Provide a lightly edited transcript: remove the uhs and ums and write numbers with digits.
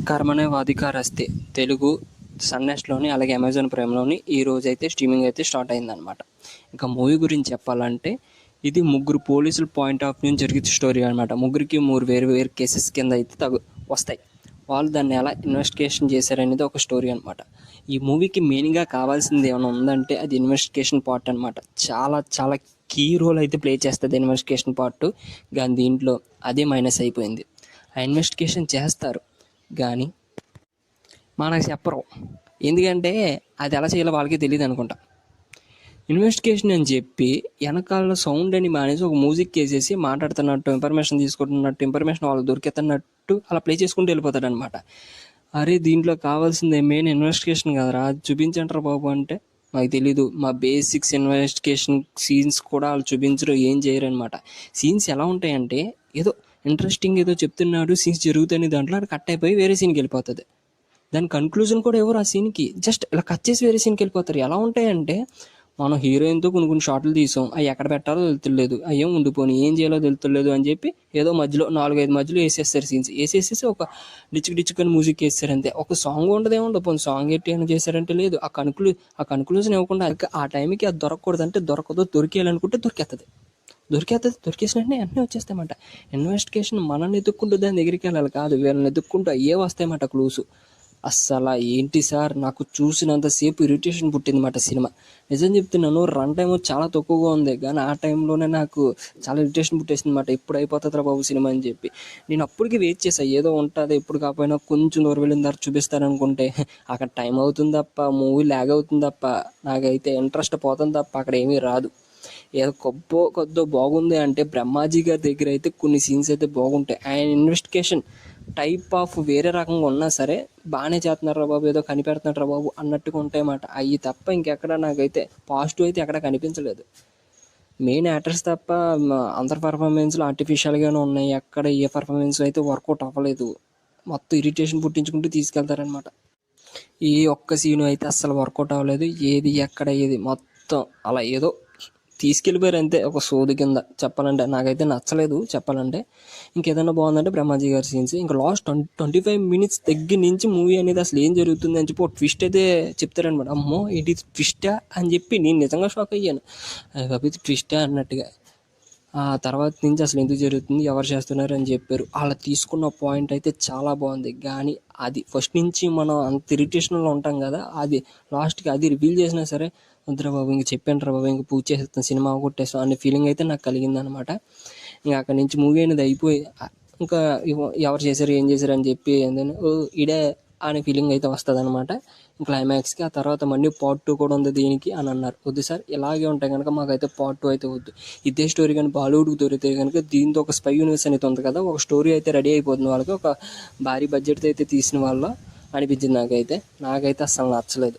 కర్మణ్యేవాధికారస్తే తెలుగు సన్నెస్ట్లోని అలాగే అమెజాన్ ప్రైమ్లోని ఈ రోజు అయితే స్ట్రీమింగ్ అయితే స్టార్ట్ అయిందనమాట. ఇంకా మూవీ గురించి చెప్పాలంటే ఇది ముగ్గురు పోలీసుల పాయింట్ ఆఫ్ వ్యూ జరిగే స్టోరీ అనమాట. ముగ్గురికి మూడు వేరు వేరు కేసెస్ కింద అయితే వస్తాయి. వాళ్ళు దాన్ని ఎలా ఇన్వెస్టిగేషన్ చేశారనేది ఒక స్టోరీ అనమాట. ఈ మూవీకి మెయిన్గా కావాల్సింది ఏమైనా ఉందంటే అది ఇన్వెస్టిగేషన్ పార్ట్ అనమాట. చాలా చాలా కీ రోల్ అయితే ప్లే చేస్తుంది ఇన్వెస్టిగేషన్ పార్ట్. కానీ దీంట్లో అదే మైనస్ అయిపోయింది. ఆ ఇన్వెస్టిగేషన్ చేస్తారు కానీ మనకు చెప్పరు. ఎందుకంటే అది ఎలా చేయాలో వాళ్ళకి తెలియదు అనుకుంటా. ఇన్వెస్టిగేషన్ అని చెప్పి వెనకాల సౌండ్ అని మానేసి ఒక మ్యూజిక్ వేసేసి మాట్లాడుతున్నట్టు, ఇన్ఫర్మేషన్ తీసుకుంటున్నట్టు, ఇన్ఫర్మేషన్ వాళ్ళు దొరికేతున్నట్టు అలా ప్లే చేసుకుంటూ వెళ్ళిపోతాడు అనమాట. అరే దీంట్లో కావాల్సిందే మెయిన్ ఇన్వెస్టిగేషన్ కదరా, అది చూపించంటారా బాబు అంటే మాకు తెలీదు. మా బేసిక్స్ ఇన్వెస్టిగేషన్ సీన్స్ కూడా వాళ్ళు చూపించరు, ఏం చేయరు అనమాట. సీన్స్ ఎలా ఉంటాయంటే ఏదో ఇంట్రెస్టింగ్ ఏదో చెప్తున్నాడు, సీన్స్ జరుగుతాయి, దాంట్లో అది కట్ అయిపోయి వేరే సీన్కి వెళ్ళిపోతుంది. దాని కన్క్లూజన్ కూడా ఎవరు ఆ సీన్కి జస్ట్ ఇలా కట్ చేసి వేరే సీన్కి వెళ్ళిపోతారు. ఎలా ఉంటాయంటే మనం హీరోయిన్తో కొన్ని షార్ట్లు తీసాం, అవి ఎక్కడ పెట్టాలో తెలుతులేదు, అవి ఏం ఉండిపోయి ఏం చేయాలో తెలుతులేదు అని చెప్పి ఏదో మధ్యలో 4-5 మధ్యలో వేసేస్తారు సీన్స్. వేసేసేసి ఒక డిచ్చుకు అని మ్యూజిక్ వేస్తారు అంతే. ఒక సాంగ్ ఉండదేముండదు, పోనీ సాంగ్ ఎట్టి అని చేశారంటే లేదు. ఆ కన్క్లూజన్ ఇవ్వకుండా ఆ టైంకి అది దొరకకూడదంటే దొరకదు, దొరికేయాలనుకుంటే దొరికేసిన వెంటనే వచ్చేస్తాయన్నమాట. ఇన్వెస్టిగేషన్ మనల్ని ఎదుక్కుంటూ దాని దగ్గరికి వెళ్ళాలి కాదు, వీళ్ళని ఎదుక్కుంటూ అయ్యే వస్తాయన్నమాట క్లూస్. అస్సలు ఏంటి సార్, నాకు చూసినంతసేపు ఇరిటేషన్ పుట్టిందన్నమాట సినిమా. నిజం చెప్తున్నాను, రన్ టైం చాలా తక్కువగా ఉంది కానీ ఆ టైంలోనే నాకు చాలా ఇరిటేషన్ పుట్టేసింది అనమాట. ఎప్పుడు అయిపోతుందిరా బాబు సినిమా అని చెప్పి నేను అప్పటికి వెయిట్ చేశాను. ఏదో ఉంటుంది ఎప్పుడు కాకపోయినా కొంచెం దూరం వెళ్ళిన తర్వాత చూపిస్తారనుకుంటే అక్కడ టైం అవుతుంది తప్ప, మూవీ ల్యాగ్ అవుతుంది తప్ప, నాకైతే ఇంట్రెస్ట్ పోతుంది తప్ప అక్కడ ఏమీ రాదు. ఏదో కొద్దో బాగుంది అంటే బ్రహ్మాజీ గారి దగ్గర అయితే కొన్ని సీన్స్ అయితే బాగుంటాయి. ఆయన ఇన్వెస్టిగేషన్ టైప్ ఆఫ్ వేరే రకంగా ఉన్నా సరే బాగానే చేస్తున్నారా బాబు, ఏదో కనిపెడుతున్నారా బాబు అన్నట్టుగా ఉంటాయన్నమాట. అవి తప్ప ఇంకెక్కడ నాకైతే పాజిటివ్ అయితే ఎక్కడ కనిపించలేదు. మెయిన్ యాక్టర్స్ తప్ప అందరి పర్ఫార్మెన్స్లు ఆర్టిఫిషియల్గానే ఉన్నాయి. ఎక్కడ ఏ పర్ఫార్మెన్స్ అయితే వర్కౌట్ అవ్వలేదు. మొత్తం ఇరిటేషన్ పుట్టించుకుంటూ తీసుకెళ్తారనమాట. ఈ ఒక్క సీను అయితే అస్సలు వర్కౌట్ అవ్వలేదు. ఏది ఎక్కడ ఏది మొత్తం అలా ఏదో తీసుకెళ్ళిపోయారు అంతే, ఒక సోది కింద చెప్పాలంటే. నాకైతే నచ్చలేదు చెప్పాలంటే. ఇంకేదైనా బాగుందంటే బ్రహ్మాజీ గారి సీన్స్. ఇంకా లాస్ట్ 25 మినిట్స్ దగ్గర నుంచి మూవీ అనేది అసలు ఏం జరుగుతుంది అని చెప్పి ఒక ట్విస్ట్ అయితే చెప్తారనమాట. అమ్మో ఏంటి ట్విస్టా అని చెప్పి నేను నిజంగా షాక్ అయ్యాను. కాకపోతే ట్విస్టా అన్నట్టుగా. ఆ తర్వాత నుంచి అసలు ఎందుకు జరుగుతుంది, ఎవరు చేస్తున్నారు అని చెప్పారు. అలా తీసుకున్న పాయింట్ అయితే చాలా బాగుంది. కానీ అది ఫస్ట్ నుంచి మనం అంత ఇరిటేషన్లో ఉంటాం కదా, అది లాస్ట్కి అది రివీల్ చేసినా సరే వద్దురా బాబు ఇంక చెప్పాను బాబు ఇంక పూజ చేసేస్తాను, సినిమా కొట్టేస్తాం అనే ఫీలింగ్ అయితే నాకు కలిగింది అనమాట. ఇంకా అక్కడి నుంచి మూవీ అనేది అయిపోయి ఇంకా ఎవరు చేశారు ఏం చేశారు అని చెప్పి ఇడే అనే ఫీలింగ్ అయితే వస్తుంది అనమాట క్లైమాక్స్కి. ఆ తర్వాత మళ్ళీ పార్ట్ 2 కూడా ఉంది దీనికి అని అన్నారు. వద్దు సార్ ఇలాగే ఉంటాయి కనుక మాకైతే పార్ట్ 2 అయితే వద్దు. ఇదే స్టోరీ కానీ బాలీవుడ్కి దొరికితే కనుక దీంతో ఒక స్పై యూనివర్స్ అనేది ఉంది కదా, ఒక స్టోరీ అయితే రెడీ అయిపోతుంది వాళ్ళకి, ఒక భారీ బడ్జెట్తో అయితే తీసిన వాళ్ళు అనిపించింది నాకైతే అస్సలు నచ్చలేదు.